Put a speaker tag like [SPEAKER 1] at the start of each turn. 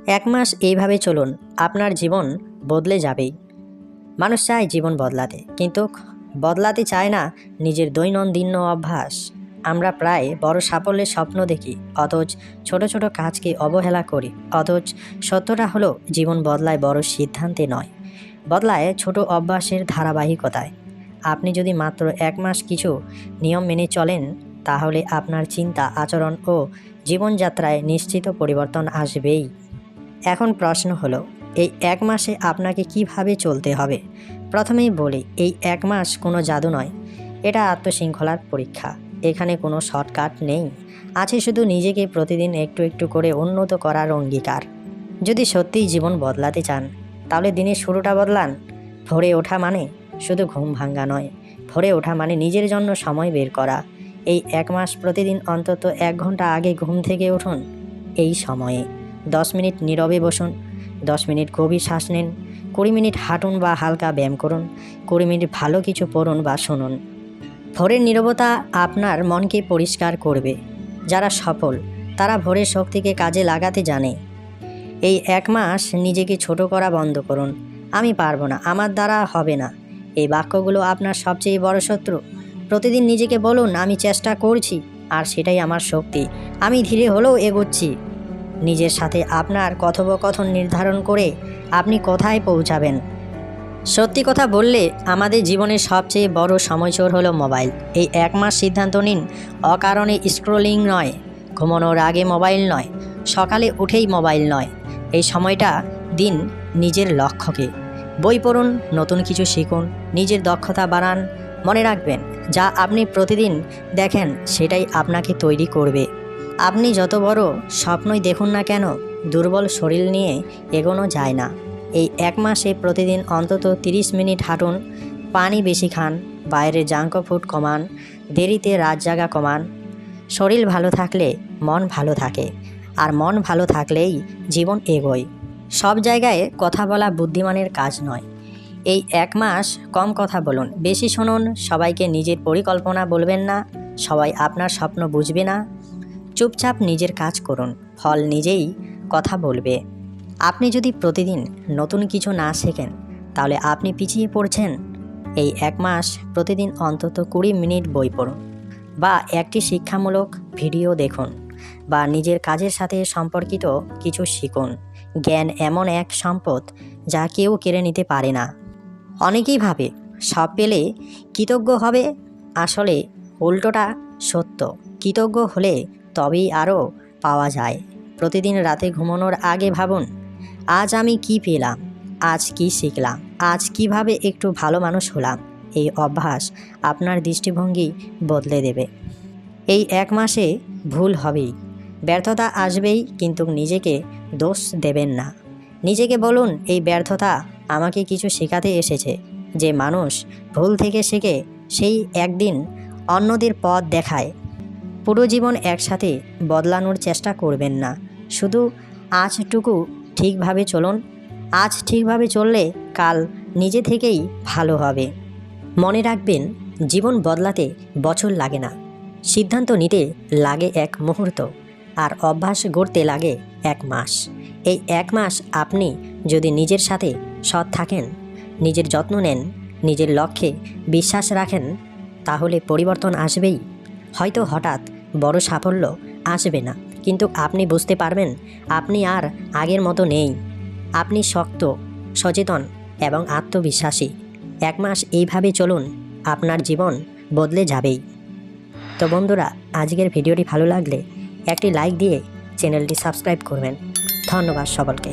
[SPEAKER 1] এক মাস এইভাবে চলুন, আপনার জীবন বদলে যাবেই। মানুষ চায় জীবন বদলাতে, কিন্তু বদলাতে চায় না নিজের দৈনন্দিন অভ্যাস। আমরা প্রায় বড় সাফল্যের স্বপ্ন দেখি, অথচ ছোট ছোট কাজকে অবহেলা করি। অথচ সত্যটা হলো, জীবন বদলায় বড় সিদ্ধান্তে নয়, বদলায় ছোট অভ্যাসের ধারাবাহিকতায়। আপনি যদি মাত্র এক মাস কিছু নিয়ম মেনে চলেন, তাহলে আপনার চিন্তা, আচরণ ও জীবনযাত্রায় নিশ্চিত পরিবর্তন আসবেই। এখন প্রশ্ন হলো, এই এক মাসে আপনাকে কিভাবে চলতে হবে? প্রথমেই বলি, এই এক মাস কোনো জাদু নয়, এটা আত্মশৃঙ্খলার পরীক্ষা। এখানে কোনো শর্টকাট নেই, আছে শুধু নিজেকে প্রতিদিন একটু একটু করে উন্নত করার অঙ্গীকার। যদি সত্যিই জীবন বদলাতে চান, তাহলে দিনের শুরুটা বদলান। ভোরে ওঠা মানে শুধু ঘুম ভাঙ্গা নয়, ভোরে ওঠা মানে নিজের জন্য সময় বের করা। এই এক মাস প্রতিদিন অন্তত 1 ঘন্টা আগে ঘুম থেকে উঠুন। এই সময়ে 10 মিনিট নীরবে বসুন, 10 মিনিট গভীর শ্বাস নিন, 20 মিনিট হাঁটুন বা হালকা ব্যায়াম করুন, 20 মিনিট ভালো কিছু পড়ুন বা শুনুন। ভোরের নীরবতা আপনার মনকে পরিষ্কার করবে। যারা সফল, তারা ভোরের শক্তিকে কাজে লাগাতে জানে। এই এক মাস নিজেকে ছোট করা বন্ধ করুন। আমি পারবো না, আমার দ্বারা হবে না, এই বাক্যগুলো আপনার সবচেয়ে বড় শত্রু। প্রতিদিন নিজেকে বলুন, আমি চেষ্টা করছি, আর সেটাই আমার শক্তি, আমি ধীরে হলেও এগোচ্ছি। নিজের সাথে আপনার কথোপকথন নির্ধারণ করে আপনি কোথায় পৌঁছাবেন। সত্যি কথা বললে, আমাদের জীবনের সবচেয়ে বড় সময়চোর হলো মোবাইল। এই এক মাস সিদ্ধান্ত নিন, অকারণে স্ক্রলিং নয়, ঘুমানোর আগে মোবাইল নয়, সকালে উঠেই মোবাইল নয়। এই সময়টা দিন নিজের লক্ষ্যকে। বই পড়ুন, নতুন কিছু শিখুন, নিজের দক্ষতা বাড়ান। মনে রাখবেন, যা আপনি প্রতিদিন দেখেন, সেটাই আপনাকে তৈরি করবে। আপনি যত বড় স্বপ্নই দেখুন না কেন, দুর্বল শরীর নিয়ে এগোনো যায় না। এই এক মাসে প্রতিদিন অন্তত 30 মিনিট হাঁটুন, পানি বেশি খান, বাইরের জাঙ্ক ফুড কমান, দেরিতে রাত জাগা কমান। শরীর ভালো থাকলে মন ভালো থাকে, আর মন ভালো থাকলেই জীবন এগোয়। সব জায়গায় কথা বলা বুদ্ধিমানের কাজ নয়। এই এক মাস কম কথা বলুন, বেশি শুনুন। সবাইকে নিজের পরিকল্পনা বলবেন না, সবাই আপনার স্বপ্ন বুঝবে না। চুপচাপ নিজের কাজ করুন, ফল নিজেই কথা বলবে। আপনি যদি প্রতিদিন নতুন কিছু না শেখেন, তাহলে আপনি পিছিয়ে পড়ছেন। এই এক মাস প্রতিদিন অন্তত 20 মিনিট বই পড়ুন, বা একটি শিক্ষামূলক ভিডিও দেখুন, বা নিজের কাজের সাথে সম্পর্কিত কিছু শিখুন। জ্ঞান এমন এক সম্পদ যা কেউ কেড়ে নিতে পারে না। অনেকেই ভাবে সব পেলে কৃতজ্ঞ হবে, আসলে উল্টোটা সত্য। কৃতজ্ঞ হলে তবেই আরও পাওয়া যায়। প্রতিদিন রাতে ঘুমানোর আগে ভাবুন, আজ আমি কি পেলাম, আজ কি শিখলাম, আজ কিভাবে একটু ভালো মানুষ হলাম। এই অভ্যাস আপনার দৃষ্টিভঙ্গি বদলে দেবে। এই এক মাসে ভুল হবেই, ব্যর্থতা আসবেই, কিন্তু নিজেকে দোষ দেবেন না। নিজেকে বলুন, এই ব্যর্থতা আমাকে কিছু শেখাতে এসেছে। যে মানুষ ভুল থেকে শেখে, সেই একদিন অন্যদের পথ দেখায়। পুরো জীবন একসাথে বদলানোর চেষ্টা করবেন না, শুধু আজটুকু ঠিকভাবে চলুন। আজ ঠিকভাবে চললে কাল নিজে থেকেই ভালো হবে। মনে রাখবেন, জীবন বদলাতে বছর লাগে না, সিদ্ধান্ত নিতে লাগে 1 মুহূর্ত, আর অভ্যাস গড়তে লাগে 1 মাস। এই 1 মাস আপনি যদি নিজের সাথে সৎ থাকেন, নিজের যত্ন নেন, নিজের লক্ষ্যে বিশ্বাস রাখেন, তাহলে পরিবর্তন আসবেই। হয়তো হঠাৎ বড় সাফল্য আসবে না, কিন্তু আপনি বুঝতে পারবেন আপনি আর আগের মতো নেই। আপনি শক্ত, সচেতন এবং আত্মবিশ্বাসী। 1 মাস এইভাবে চলুন, আপনার জীবন বদলে যাবেই। তো বন্ধুরা, আজকের ভিডিওটি ভালো লাগলে একটি লাইক দিয়ে চ্যানেলটি সাবস্ক্রাইব করবেন। ধন্যবাদ সকলকে।